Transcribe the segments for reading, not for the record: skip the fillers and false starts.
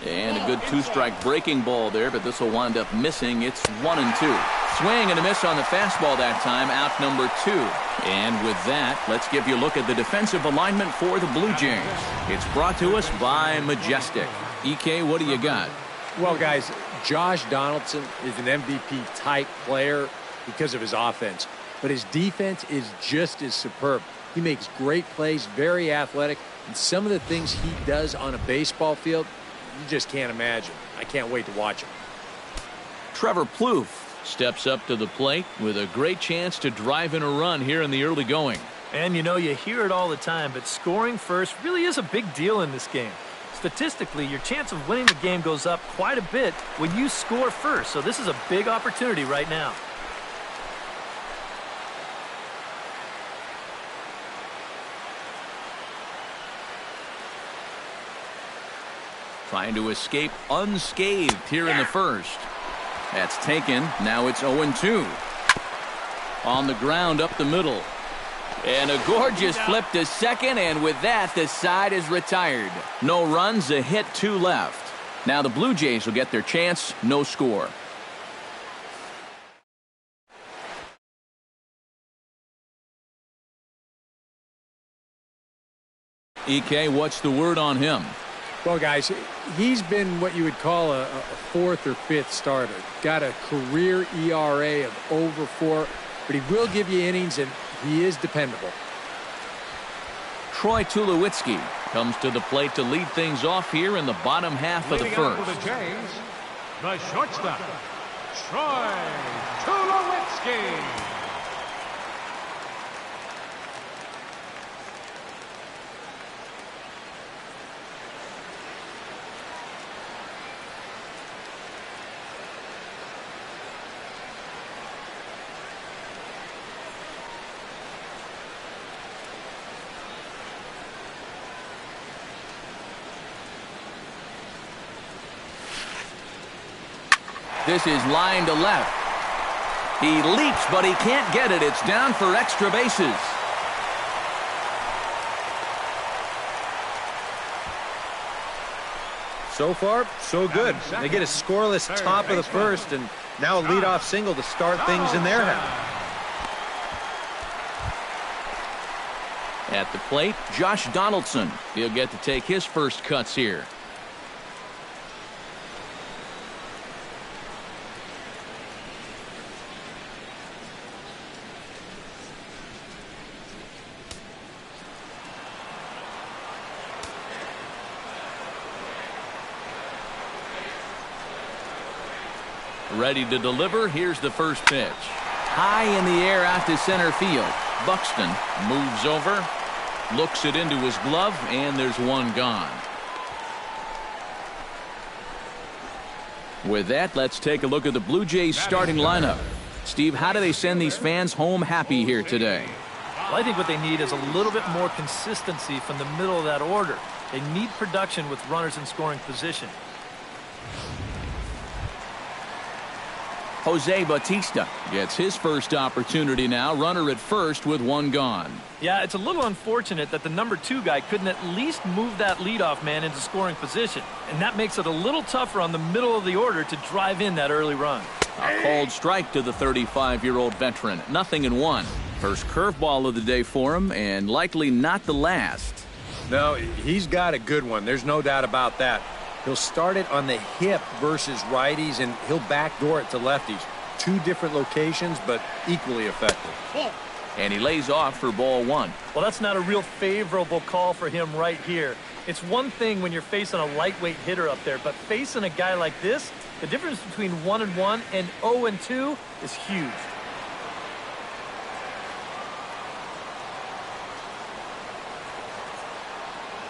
And a good two-strike breaking ball there, but this will wind up missing. It's 1-2. Swing and a miss on the fastball that time, out number 2. And with that, let's give you a look at the defensive alignment for the Blue Jays. It's brought to us by Majestic. EK, what do you got? Well, guys, Josh Donaldson is an MVP-type player because of his offense, but his defense is just as superb. He makes great plays, very athletic, and some of the things he does on a baseball field, you just can't imagine. I can't wait to watch him. Trevor Plouffe steps up to the plate with a great chance to drive in a run here in the early going. And you know, you hear it all the time, but scoring first really is a big deal in this game. Statistically, your chance of winning the game goes up quite a bit when you score first, so this is a big opportunity right now. Trying to escape unscathed here in the first. That's taken. Now it's 0-2. On the ground up the middle. And a gorgeous flip to second, and with that, the side is retired. No runs, a hit, 2 left. Now the Blue Jays will get their chance, no score. EK, what's the word on him? Well, guys, he's been what you would call a 4th or 5th starter. Got a career ERA of over 4, but he will give you innings, and he is dependable. Troy Tulowitzki comes to the plate to lead things off here in the bottom half of the first. For the Jays, the shortstop, Troy Tulowitzki. This is line to left. He leaps, but he can't get it. It's down for extra bases. So far, so good. They get a scoreless top of the first, and now a leadoff single to start things in their half. At the plate, Josh Donaldson. He'll get to take his first cuts here. Ready to deliver. Here's the first pitch. High in the air out to center field. Buxton moves over, looks it into his glove, and there's one gone. With that, let's take a look at the Blue Jays starting lineup. Steve, how do they send these fans home happy here today? Well, I think what they need is a little bit more consistency from the middle of that order. They need production with runners in scoring position. Jose Bautista gets his first opportunity now. Runner at first with one gone. Yeah, it's a little unfortunate that the number 2 guy couldn't at least move that leadoff man into scoring position. And that makes it a little tougher on the middle of the order to drive in that early run. A called strike to the 35-year-old veteran. 0-1. First curveball of the day for him, and likely not the last. No, he's got a good one. There's no doubt about that. He'll start it on the hip versus righties, and he'll backdoor it to lefties. 2 different locations, but equally effective. And he lays off for ball 1. Well, that's not a real favorable call for him right here. It's one thing when you're facing a lightweight hitter up there, but facing a guy like this, the difference between 1-1 and 0-2 is huge.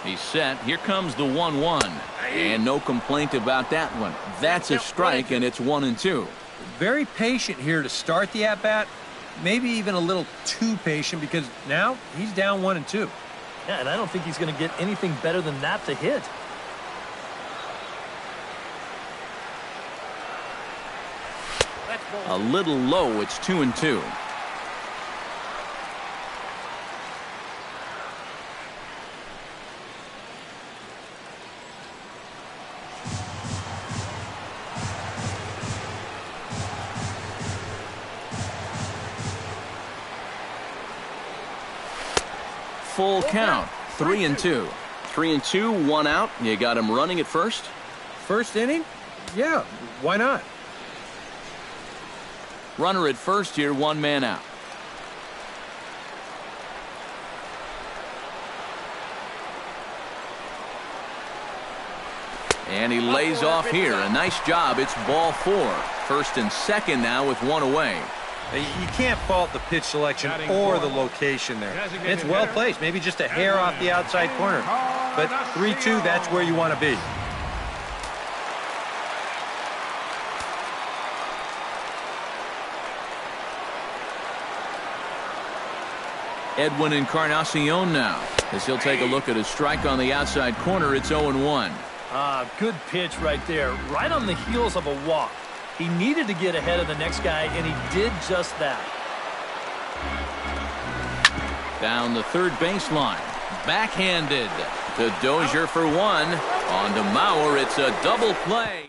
He's set. Here comes the 1-1. And no complaint about that one. That's a strike, and it's 1-2. Very patient here to start the at-bat. Maybe even a little too patient, because now he's down 1-2. Yeah, and I don't think he's going to get anything better than that to hit. A little low. It's 2-2. full count. 3-2. 3-2, 1 out. You got him running at first. First inning? Yeah, why not? Runner at first here, 1 man out. And he lays off here. A nice job. It's ball 4. First and second now with 1 away. You can't fault the pitch selection or the location there. It's well placed, maybe just a hair off the outside corner. But 3-2, that's where you want to be. Edwin Encarnacion now, as he'll take a look at a strike on the outside corner. It's 0-1. Good pitch right there, right on the heels of a walk. He needed to get ahead of the next guy, and he did just that. Down the third baseline. Backhanded to Dozier for 1. On to Mauer. It's a double play.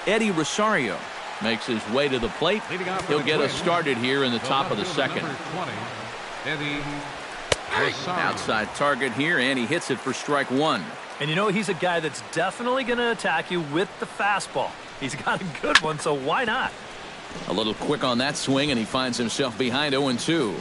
Eddie Rosario makes his way to the plate. He'll get us started here in the top of the second. Outside target here, and he hits it for strike 1. And you know, he's a guy that's definitely going to attack you with the fastball. He's got a good one, so why not? A little quick on that swing, and he finds himself behind 0-2.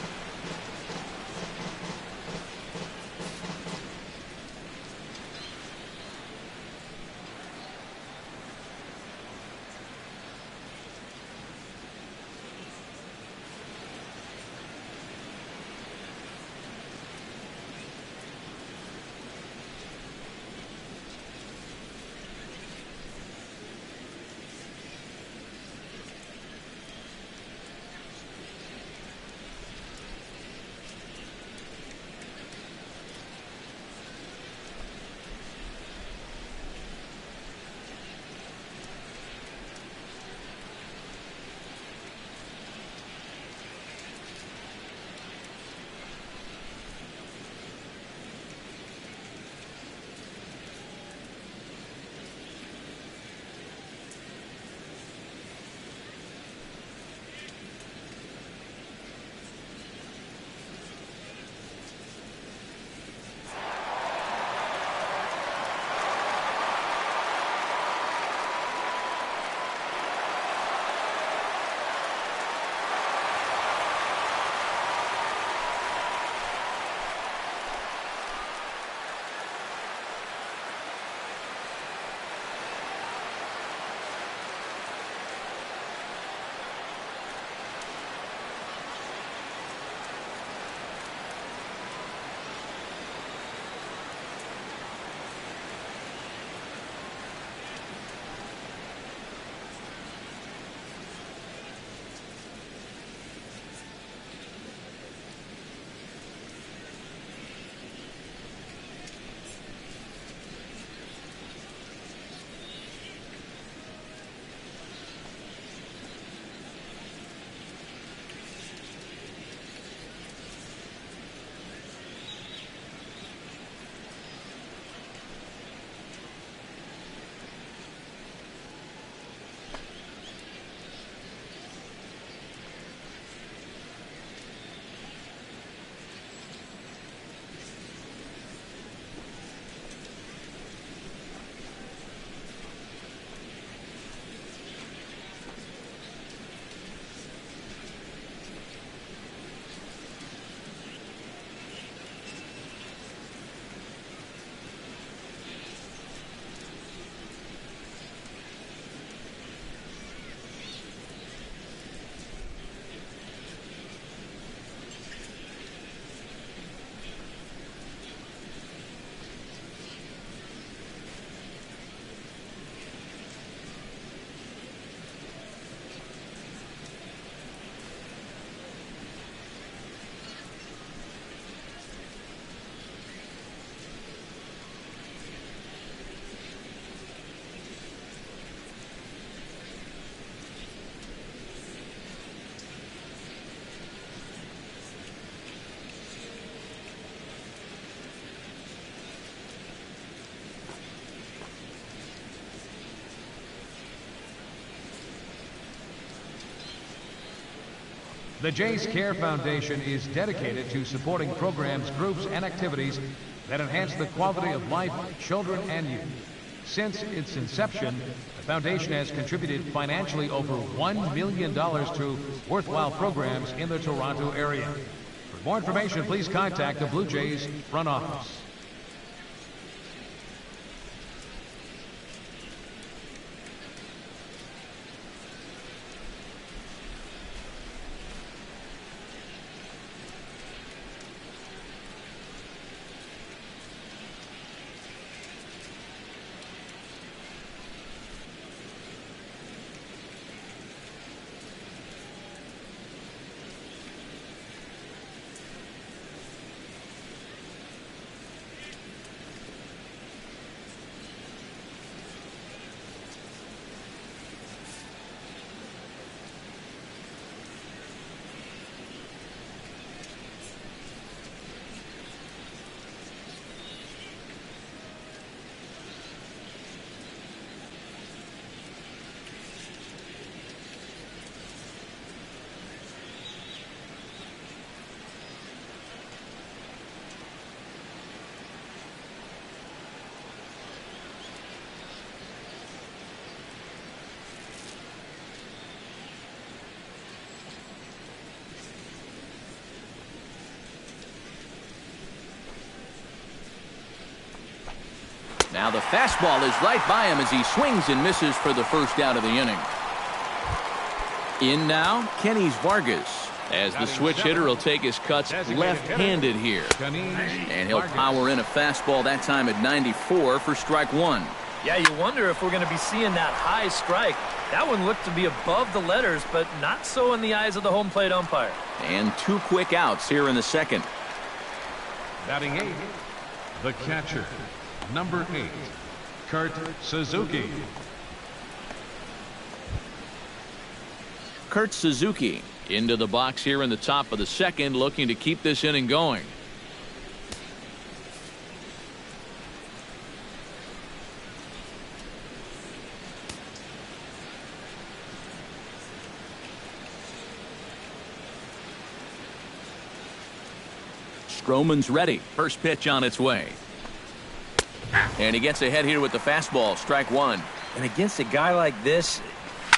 The Jays Care Foundation is dedicated to supporting programs, groups, and activities that enhance the quality of life of children and youth. Since its inception, the foundation has contributed financially over $1 million to worthwhile programs in the Toronto area. For more information, please contact the Blue Jays front office. Now the fastball is right by him as he swings and misses for the first out of the inning. In now, Kenny's Vargas, as the switch hitter will take his cuts left-handed here. And he'll power in a fastball that time at 94 for strike one. Yeah, you wonder if we're going to be seeing that high strike. That one looked to be above the letters, but not so in the eyes of the home plate umpire. And two quick outs here in the second. Batting eighth, the catcher, number 8, Kurt Suzuki. Kurt Suzuki into the box here in the top of the second, looking to keep this inning going. Stroman's ready. First pitch on its way. And he gets ahead here with the fastball, strike one. And against a guy like this,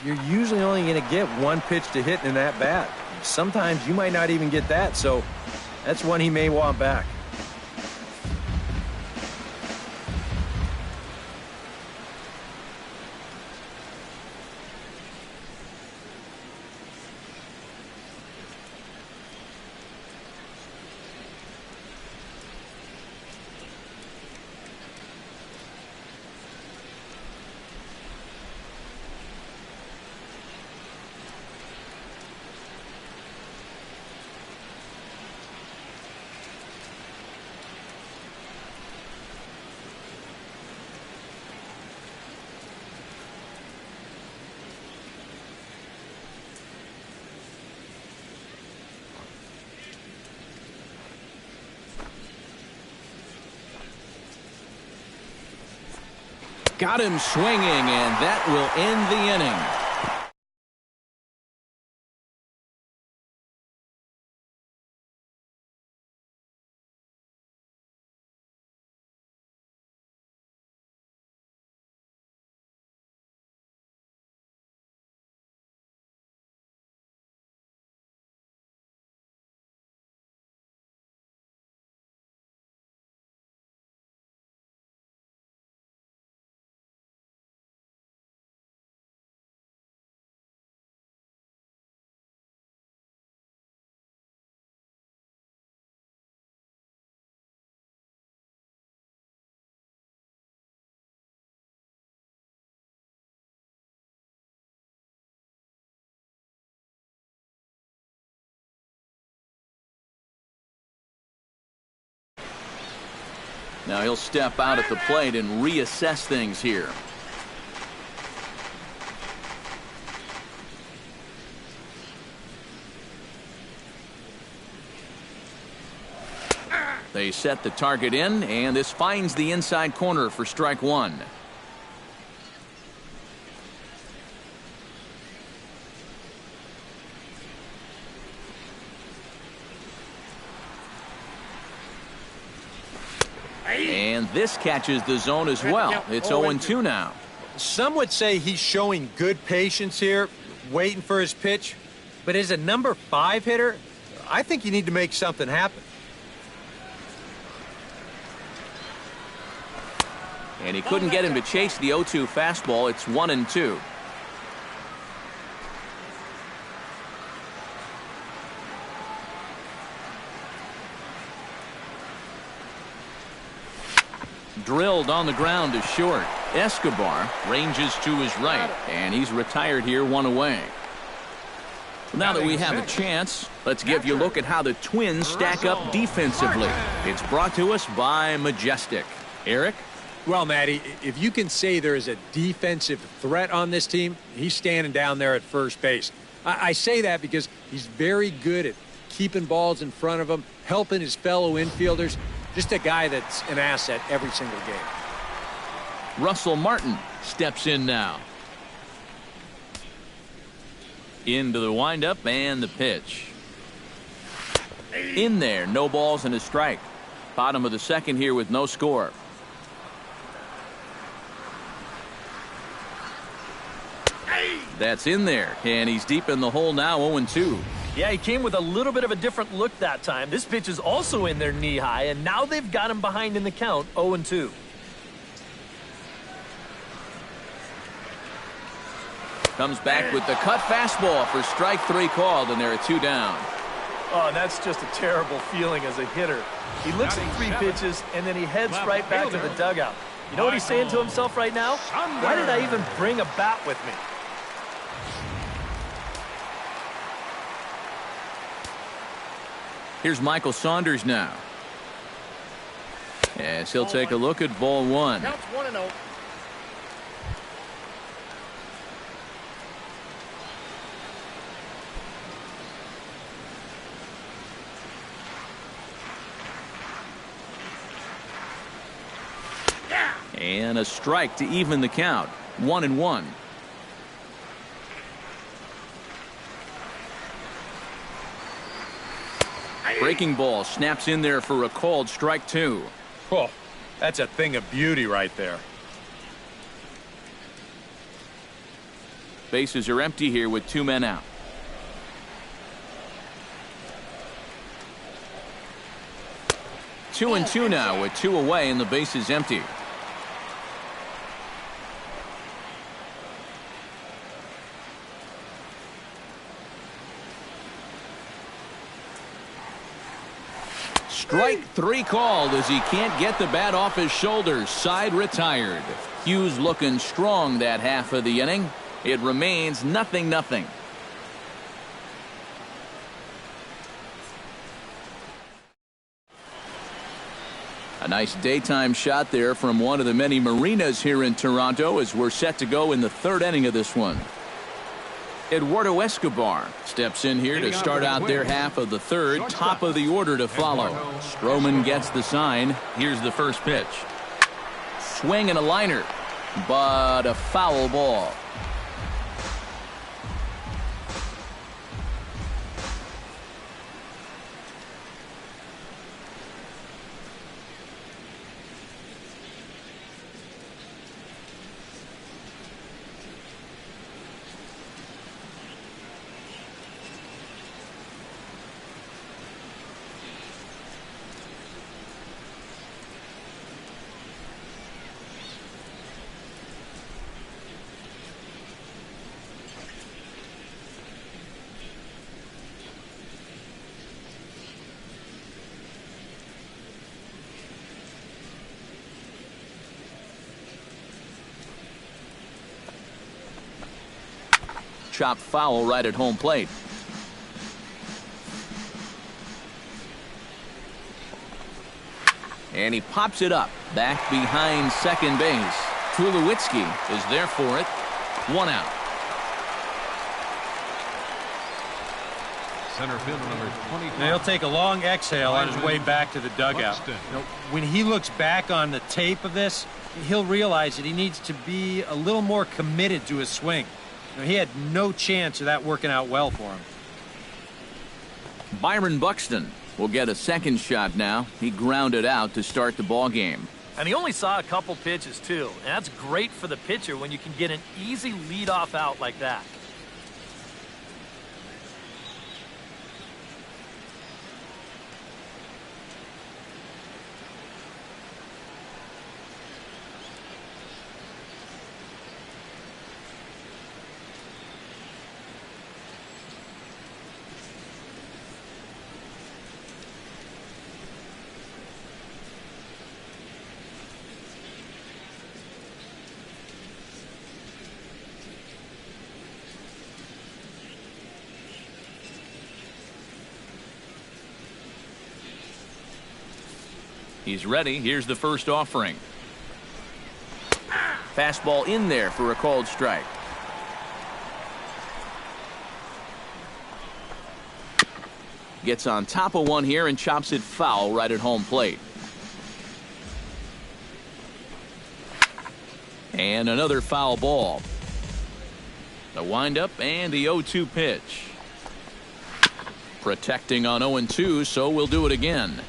you're usually only going to get one pitch to hit in that bat. Sometimes you might not even get that, so that's one he may want back. Got him swinging, and that will end the inning. Now he'll step out at the plate and reassess things here. They set the target in, and this finds the inside corner for strike one. this catches the zone as well. It's 0-2 now. Some would say he's showing good patience here, waiting for his pitch. But as a number 5 hitter, I think you need to make something happen. And he couldn't get him to chase the 0-2 fastball. It's 1-2. Drilled on the ground to short. Escobar ranges to his right, and he's retired here, 1 away. Now that we have a chance, let's give you a look at how the Twins stack up defensively. It's brought to us by Majestic. Eric? Well, Matty, if you can say there is a defensive threat on this team, he's standing down there at first base. I say that because he's very good at keeping balls in front of him, helping his fellow infielders. Just a guy that's an asset every single game. Russell Martin steps in now. Into the windup and the pitch. In there, no balls and a strike. Bottom of the second here with no score. That's in there, and he's deep in the hole now, 0-2. Yeah, he came with a little bit of a different look that time. This pitch is also in there knee-high, and now they've got him behind in the count, 0-2. Comes back with the cut fastball for strike 3 called, and there are 2 down. Oh, that's just a terrible feeling as a hitter. He looks at 3 pitches, and then he heads right back to the dugout. You know what he's saying to himself right now? Why did I even bring a bat with me? Here's Michael Saunders now. Yes, he'll take a look at ball 1. Counts 1-0. And a strike to even the count. 1-1. Breaking ball snaps in there for a called strike 2. Oh, that's a thing of beauty right there. Bases are empty here with 2 men out. Two and two now with 2 away and the base is empty. Strike 3 called as he can't get the bat off his shoulders. Side retired. Hughes looking strong that half of the inning. It remains 0-0. A nice daytime shot there from one of the many marinas here in Toronto as we're set to go in the 3rd inning of this one. Eduardo Escobar steps in here to start out their half of the 3rd. Top of the order to follow. Stroman gets the sign. Here's the first pitch. Swing and a liner, but a foul ball. Chopped foul right at home plate. And he pops it up back behind second base. Tulowitzki is there for it. 1 out. Center fielder number 25. Now he'll take a long exhale on his way back to the dugout. You know, when he looks back on the tape of this, he'll realize that he needs to be a little more committed to his swing. You know, he had no chance of that working out well for him. Byron Buxton will get a second shot now. He grounded out to start the ball game. And he only saw a couple pitches, too. And that's great for the pitcher when you can get an easy leadoff out like that. He's ready. Here's the first offering. Fastball in there for a called strike. Gets on top of one here and chops it foul right at home plate. And another foul ball. The windup and the 0-2 pitch. Protecting on 0-2, so we'll do it again.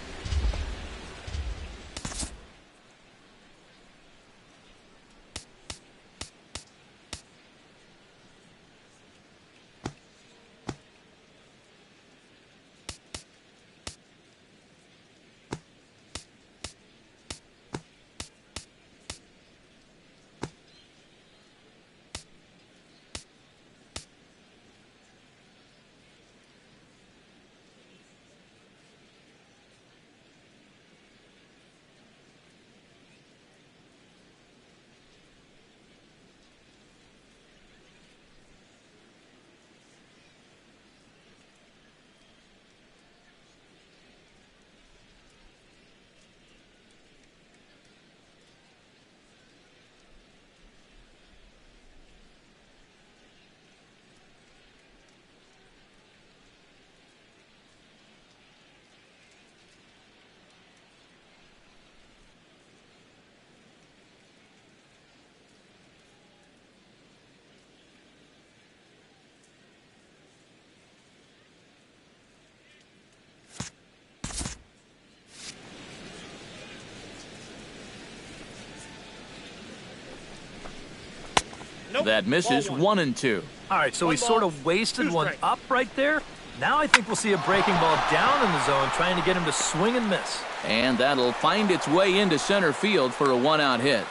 That misses 1-2. All right, so he sort of wasted one up right there. Now I think we'll see a breaking ball down in the zone, trying to get him to swing and miss. And that'll find its way into center field for a one-out hit.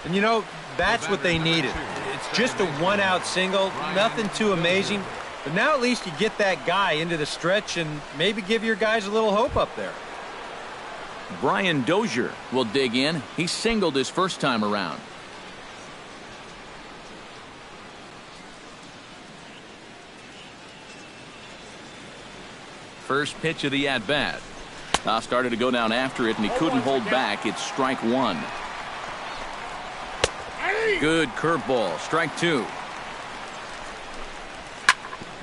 And you know, that's what they needed. It's just a one-out single, nothing too amazing. But now at least you get that guy into the stretch and maybe give your guys a little hope up there. Brian Dozier will dig in. He singled his first time around. First pitch of the at-bat. Started to go down after it, and he couldn't hold back. It's strike one. Good curveball. Strike two.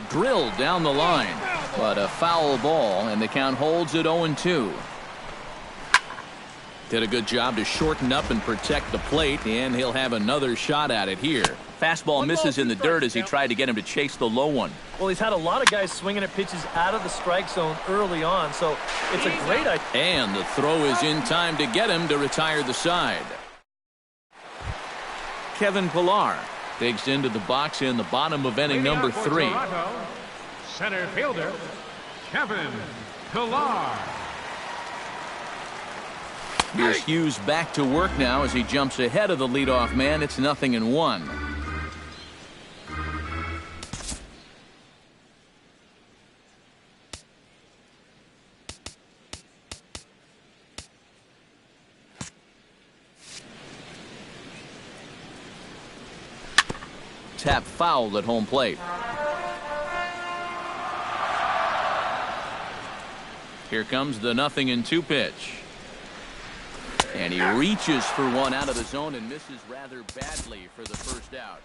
Drilled down the line, but a foul ball, and the count holds at 0-2. Did a good job to shorten up and protect the plate, and he'll have another shot at it here. Fastball misses in the dirt as he tried to get him to chase the low one. Well, he's had a lot of guys swinging at pitches out of the strike zone early on, so it's a great idea. And the throw is in time to get him to retire the side. Kevin Pillar digs into the box in the bottom of inning number 3. Toronto, center fielder, Kevin Pillar. Here's Hughes back to work now as he jumps ahead of the leadoff man. It's 0-1. Tap foul at home plate. Here comes the 0-2 pitch. And he reaches for one out of the zone and misses rather badly for the first out.